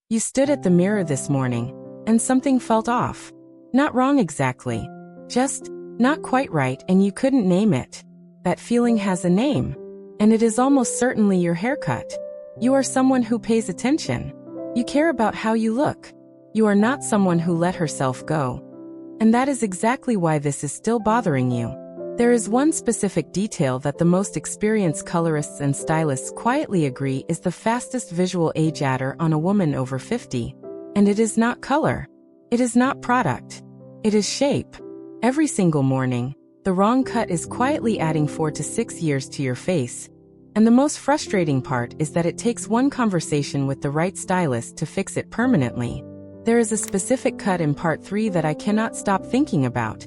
You stood at the mirror this morning, and something felt off. Not wrong exactly. Just not quite right, and you couldn't name it. That feeling has a name. And it is almost certainly your haircut. You are someone who pays attention. You care about how you look. You are not someone who let herself go. And that is exactly why this is still bothering you. There is one specific detail that the most experienced colorists and stylists quietly agree is the fastest visual age adder on a woman over 50. And it is not color. It is not product. It is shape. Every single morning, the wrong cut is quietly adding 4 to 6 years to your face. And the most frustrating part is that it takes one conversation with the right stylist to fix it permanently. There is a specific cut in part 3 that I cannot stop thinking about.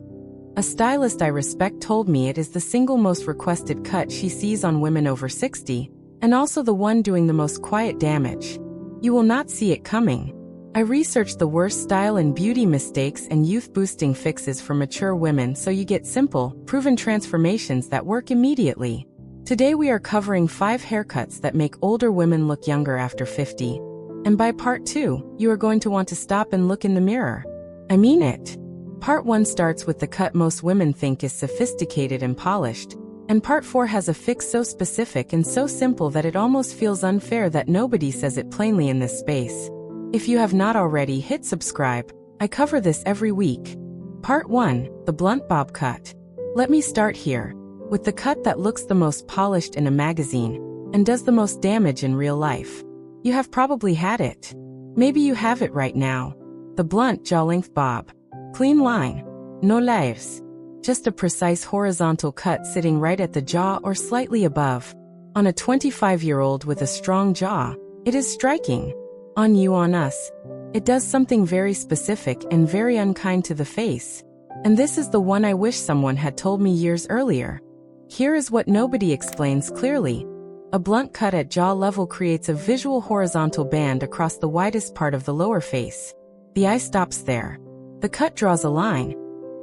A stylist I respect told me it is the single most requested cut she sees on women over 60, and also the one doing the most quiet damage. You will not see it coming. I researched the worst style and beauty mistakes and youth-boosting fixes for mature women so you get simple, proven transformations that work immediately. Today we are covering 5 haircuts that make older women look younger after 50. And by part 2, you are going to want to stop and look in the mirror. I mean it. Part 1 starts with the cut most women think is sophisticated and polished, and part 4 has a fix so specific and so simple that it almost feels unfair that nobody says it plainly in this space. If you have not already, hit subscribe. I cover this every week. Part 1, the blunt bob cut. Let me start here, with the cut that looks the most polished in a magazine, and does the most damage in real life. You have probably had it. Maybe you have it right now. The blunt jaw-length bob. Clean line. No layers. Just a precise horizontal cut sitting right at the jaw or slightly above. On a 25-year-old with a strong jaw, it is striking. On you, on us. It does something very specific and very unkind to the face. And this is the one I wish someone had told me years earlier. Here is what nobody explains clearly. A blunt cut at jaw level creates a visual horizontal band across the widest part of the lower face. The eye stops there. The cut draws a line,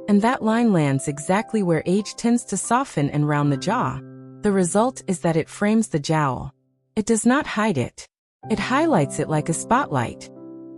and that line lands exactly where age tends to soften and round the jaw. The result is that it frames the jowl. It does not hide it. It highlights it like a spotlight.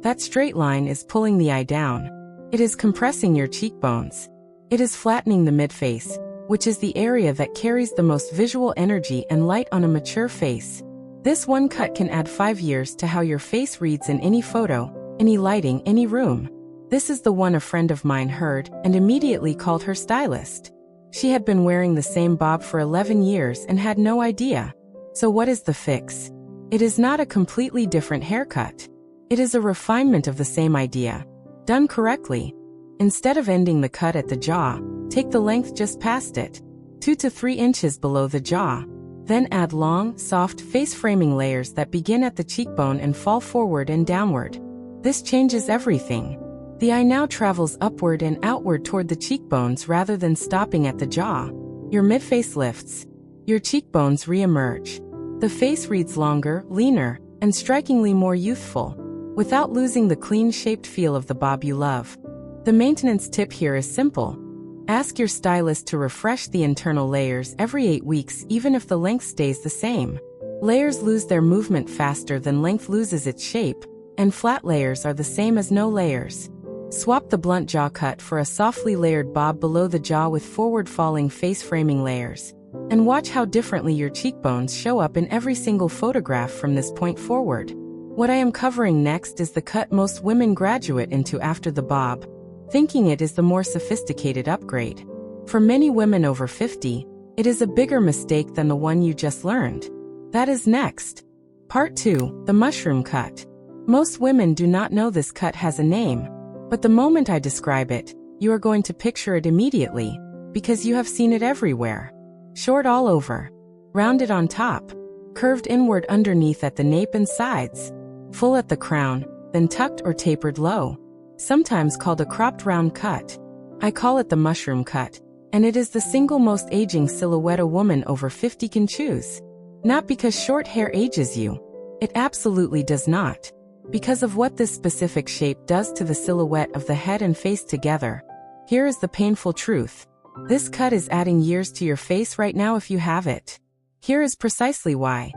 That straight line is pulling the eye down. It is compressing your cheekbones. It is flattening the midface, which is the area that carries the most visual energy and light on a mature face. This one cut can add 5 years to how your face reads in any photo, any lighting, any room. This is the one a friend of mine heard and immediately called her stylist. She had been wearing the same bob for 11 years and had no idea. So what is the fix? It is not a completely different haircut. It is a refinement of the same idea, done correctly. Instead of ending the cut at the jaw, take the length just past it, 2 to 3 inches below the jaw. Then add long, soft face framing layers that begin at the cheekbone and fall forward and downward. This changes everything. The eye now travels upward and outward toward the cheekbones rather than stopping at the jaw. Your midface lifts. Your cheekbones re-emerge. The face reads longer, leaner, and strikingly more youthful, without losing the clean-shaped feel of the bob you love. The maintenance tip here is simple. Ask your stylist to refresh the internal layers every 8 weeks even if the length stays the same. Layers lose their movement faster than length loses its shape, and flat layers are the same as no layers. Swap the blunt jaw cut for a softly layered bob below the jaw with forward-falling face-framing layers. And watch how differently your cheekbones show up in every single photograph from this point forward. What I am covering next is the cut most women graduate into after the bob, thinking it is the more sophisticated upgrade. For many women over 50, it is a bigger mistake than the one you just learned. That is next. Part 2, the mushroom cut. Most women do not know this cut has a name. But the moment I describe it, you are going to picture it immediately, because you have seen it everywhere. Short all over, rounded on top, curved inward underneath at the nape and sides, full at the crown, then tucked or tapered low, sometimes called a cropped round cut. I call it the mushroom cut, and it is the single most aging silhouette a woman over 50 can choose. Not because short hair ages you. It absolutely does not. Because of what this specific shape does to the silhouette of the head and face together. Here is the painful truth. This cut is adding years to your face right now if you have it. Here is precisely why.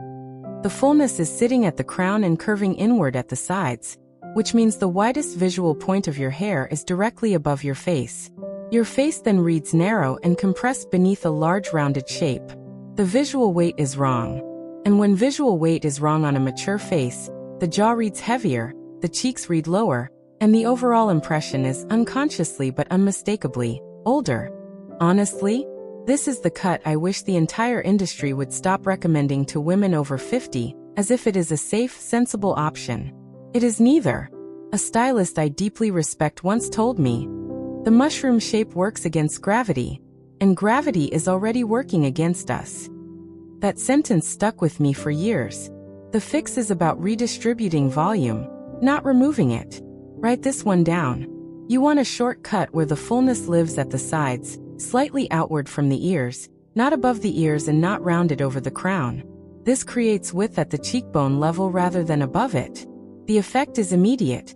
The fullness is sitting at the crown and curving inward at the sides, which means the widest visual point of your hair is directly above your face. Your face then reads narrow and compressed beneath a large rounded shape. The visual weight is wrong. And when visual weight is wrong on a mature face, the jaw reads heavier, the cheeks read lower, and the overall impression is unconsciously but unmistakably older. Honestly, this is the cut I wish the entire industry would stop recommending to women over 50, as if it is a safe, sensible option. It is neither. A stylist I deeply respect once told me, "The mushroom shape works against gravity, and gravity is already working against us." That sentence stuck with me for years. The fix is about redistributing volume, not removing it. Write this one down. You want a short cut where the fullness lives at the sides, slightly outward from the ears, not above the ears and not rounded over the crown. This creates width at the cheekbone level rather than above it. The effect is immediate.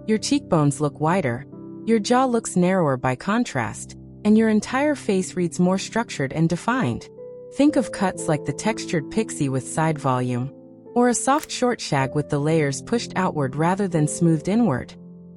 Your cheekbones look wider, your jaw looks narrower by contrast, and your entire face reads more structured and defined. Think of cuts like the textured Pixie with side volume, or a soft short shag with the layers pushed outward rather than smoothed inward.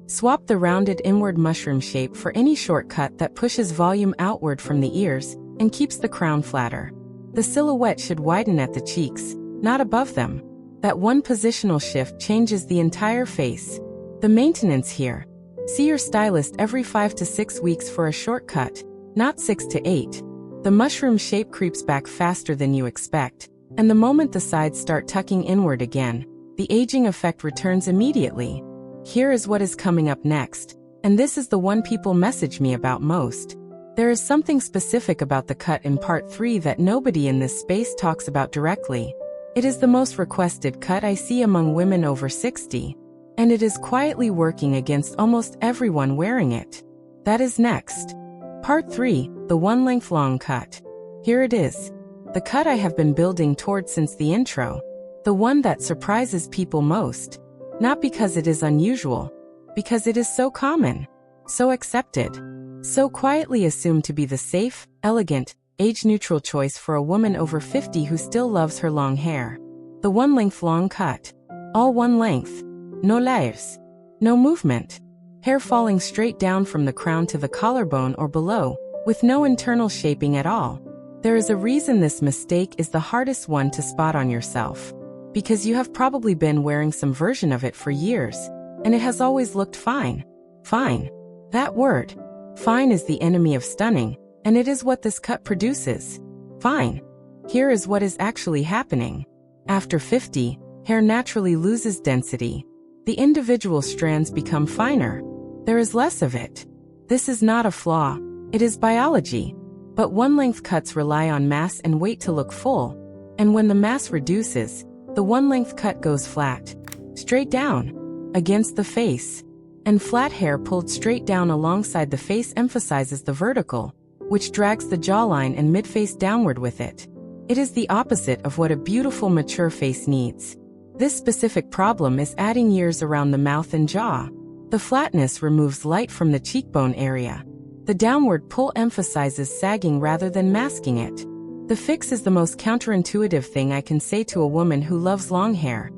Swap the rounded inward mushroom shape for any shortcut that pushes volume outward from the ears and keeps the crown flatter. The silhouette should widen at the cheeks, not above them. That one positional shift changes the entire face. The maintenance here. See your stylist every 5 to 6 weeks for a shortcut, not 6 to 8. The mushroom shape creeps back faster than you expect, and the moment the sides start tucking inward again, the aging effect returns immediately. Here is what is coming up next, and this is the one people message me about most. There is something specific about the cut in part 3 that nobody in this space talks about directly. It is the most requested cut I see among women over 60, and it is quietly working against almost everyone wearing it. That is next. Part 3, the one length long cut. Here it is. The cut I have been building towards since the intro. The one that surprises people most. Not because it is unusual, because it is so common, so accepted, so quietly assumed to be the safe, elegant, age-neutral choice for a woman over 50 who still loves her long hair. The one length long cut. All one length. No layers. No movement. Hair falling straight down from the crown to the collarbone or below, with no internal shaping at all. There is a reason this mistake is the hardest one to spot on yourself. Because you have probably been wearing some version of it for years, and it has always looked fine. Fine. That word. Fine is the enemy of stunning, and it is what this cut produces. Fine. Here is what is actually happening. After 50, hair naturally loses density. The individual strands become finer. There is less of it. This is not a flaw. It is biology. But one-length cuts rely on mass and weight to look full, and when the mass reduces, the one-length cut goes flat, straight down, against the face. And flat hair pulled straight down alongside the face emphasizes the vertical, which drags the jawline and mid-face downward with it. It is the opposite of what a beautiful mature face needs. This specific problem is adding years around the mouth and jaw. The flatness removes light from the cheekbone area. The downward pull emphasizes sagging rather than masking it. The fix is the most counterintuitive thing I can say to a woman who loves long hair.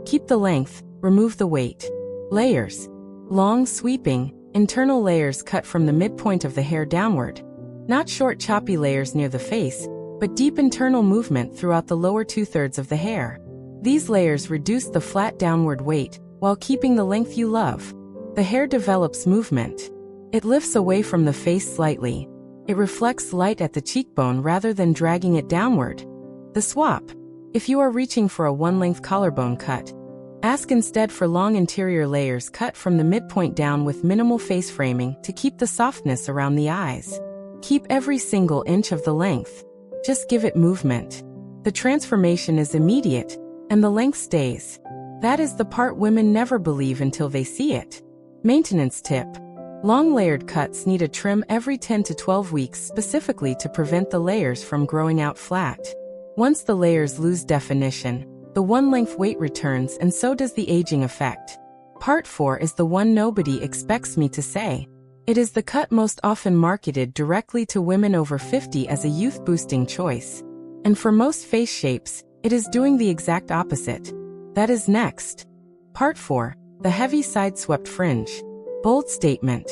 Keep the length, remove the weight. Layers. Long, sweeping, internal layers cut from the midpoint of the hair downward. Not short, choppy layers near the face, but deep internal movement throughout the lower 2/3 of the hair. These layers reduce the flat downward weight, while keeping the length you love. The hair develops movement. It lifts away from the face slightly. It reflects light at the cheekbone rather than dragging it downward. The swap. If you are reaching for a one-length collarbone cut, ask instead for long interior layers cut from the midpoint down with minimal face framing to keep the softness around the eyes. Keep every single inch of the length. Just give it movement. The transformation is immediate, and the length stays. That is the part women never believe until they see it. Maintenance tip. Long layered cuts need a trim every 10 to 12 weeks specifically to prevent the layers from growing out flat. Once the layers lose definition, the one-length weight returns and so does the aging effect. Part 4 is the one nobody expects me to say. It is the cut most often marketed directly to women over 50 as a youth-boosting choice. And for most face shapes, it is doing the exact opposite. That is next. Part 4. The heavy side-swept fringe. Bold statement.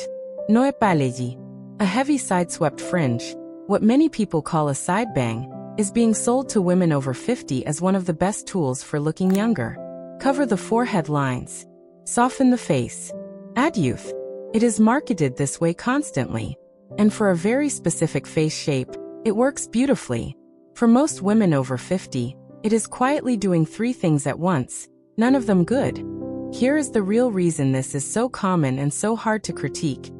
No epaleji. A heavy side-swept fringe, what many people call a side bang, is being sold to women over 50 as one of the best tools for looking younger. Cover the forehead lines. Soften the face. Add youth. It is marketed this way constantly. And for a very specific face shape, it works beautifully. For most women over 50, it is quietly doing 3 things at once, none of them good. Here is the real reason this is so common and so hard to critique.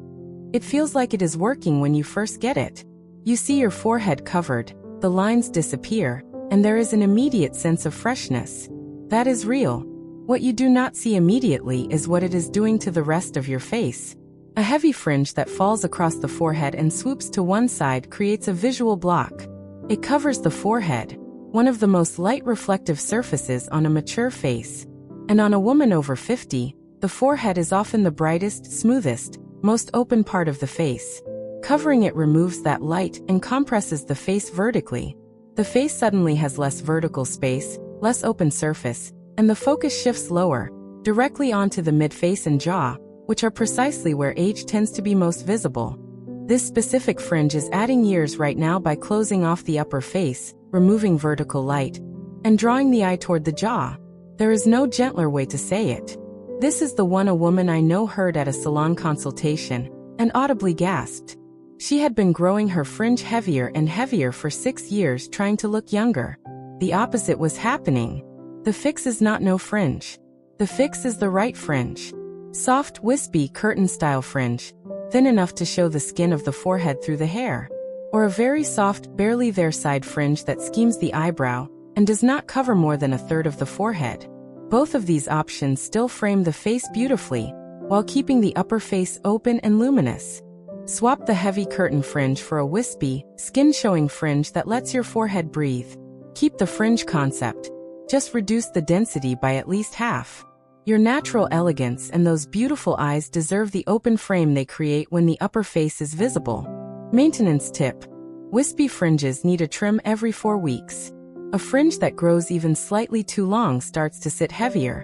It feels like it is working when you first get it. You see your forehead covered, the lines disappear, and there is an immediate sense of freshness. That is real. What you do not see immediately is what it is doing to the rest of your face. A heavy fringe that falls across the forehead and swoops to one side creates a visual block. It covers the forehead, one of the most light reflective surfaces on a mature face. And on a woman over 50, the forehead is often the brightest, smoothest, most open part of the face. Covering it removes that light and compresses the face vertically. The face suddenly has less vertical space, less open surface, and the focus shifts lower, directly onto the mid-face and jaw, which are precisely where age tends to be most visible. This specific fringe is adding years right now by closing off the upper face, removing vertical light, and drawing the eye toward the jaw. There is no gentler way to say it. This is the one a woman I know heard at a salon consultation, and audibly gasped. She had been growing her fringe heavier and heavier for 6 years trying to look younger. The opposite was happening. The fix is not no fringe. The fix is the right fringe. Soft, wispy, curtain-style fringe, thin enough to show the skin of the forehead through the hair. Or a very soft, barely there side fringe that schemes the eyebrow, and does not cover more than 1/3 of the forehead. Both of these options still frame the face beautifully, while keeping the upper face open and luminous. Swap the heavy curtain fringe for a wispy, skin-showing fringe that lets your forehead breathe. Keep the fringe concept. Just reduce the density by at least half. Your natural elegance and those beautiful eyes deserve the open frame they create when the upper face is visible. Maintenance tip. Wispy fringes need a trim every 4 weeks. A fringe that grows even slightly too long starts to sit heavier.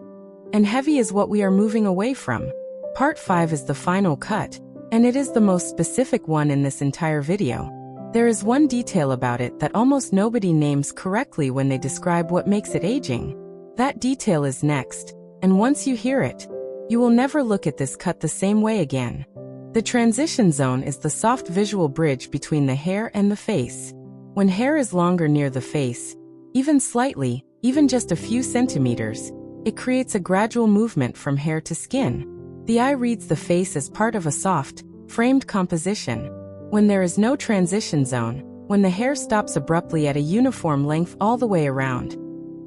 And heavy is what we are moving away from. Part 5 is the final cut, and it is the most specific one in this entire video. There is one detail about it that almost nobody names correctly when they describe what makes it aging. That detail is next, and once you hear it, you will never look at this cut the same way again. The transition zone is the soft visual bridge between the hair and the face. When hair is longer near the face, even slightly, even just a few centimeters, it creates a gradual movement from hair to skin. The eye reads the face as part of a soft, framed composition. When there is no transition zone, when the hair stops abruptly at a uniform length all the way around,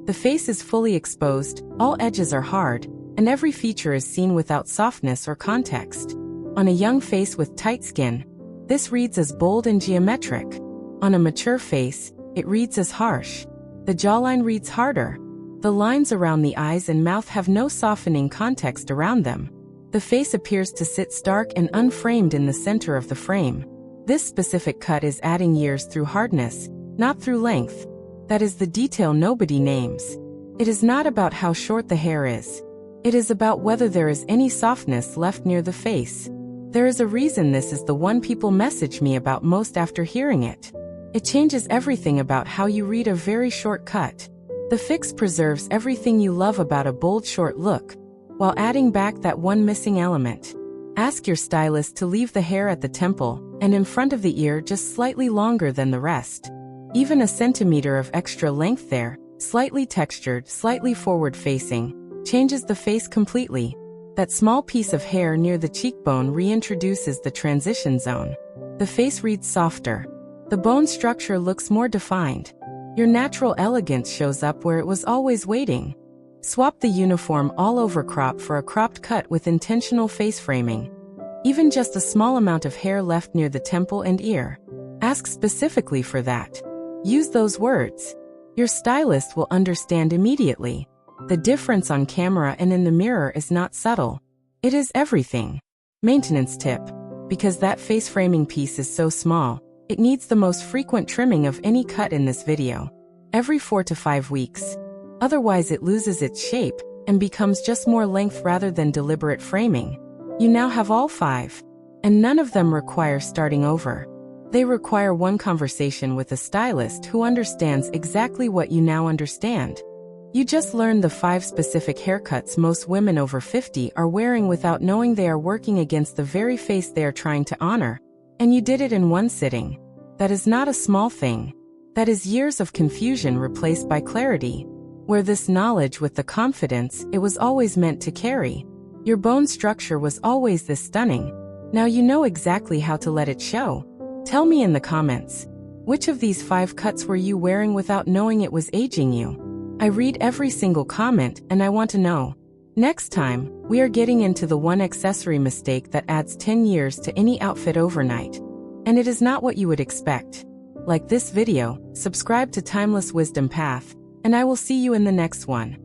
the face is fully exposed, all edges are hard, and every feature is seen without softness or context. On a young face with tight skin, this reads as bold and geometric. On a mature face, it reads as harsh. The jawline reads harder. The lines around the eyes and mouth have no softening context around them. The face appears to sit stark and unframed in the center of the frame. This specific cut is adding years through hardness, not through length. That is the detail nobody names. It is not about how short the hair is. It is about whether there is any softness left near the face. There is a reason this is the one people message me about most after hearing it. It changes everything about how you read a very short cut. The fix preserves everything you love about a bold short look, while adding back that one missing element. Ask your stylist to leave the hair at the temple and in front of the ear just slightly longer than the rest. Even a centimeter of extra length there, slightly textured, slightly forward-facing, changes the face completely. That small piece of hair near the cheekbone reintroduces the transition zone. The face reads softer. The bone structure looks more defined. Your natural elegance shows up where it was always waiting. Swap the uniform all-over crop for a cropped cut with intentional face framing. Even just a small amount of hair left near the temple and ear. Ask specifically for that. Use those words. Your stylist will understand immediately. The difference on camera and in the mirror is not subtle. It is everything. Maintenance tip. Because that face framing piece is so small, it needs the most frequent trimming of any cut in this video. Every 4 to 5 weeks. Otherwise it loses its shape, and becomes just more length rather than deliberate framing. You now have all 5. And none of them require starting over. They require one conversation with a stylist who understands exactly what you now understand. You just learned the 5 specific haircuts most women over 50 are wearing without knowing they are working against the very face they are trying to honor. And you did it in one sitting. That is not a small thing. That is years of confusion replaced by clarity. Wear this knowledge with the confidence it was always meant to carry. Your bone structure was always this stunning. Now you know exactly how to let it show. Tell me in the comments, which of these 5 cuts were you wearing without knowing it was aging you? I read every single comment and I want to know. Next time, we are getting into the one accessory mistake that adds 10 years to any outfit overnight. And it is not what you would expect. Like this video, subscribe to Timeless Wisdom Path, and I will see you in the next one.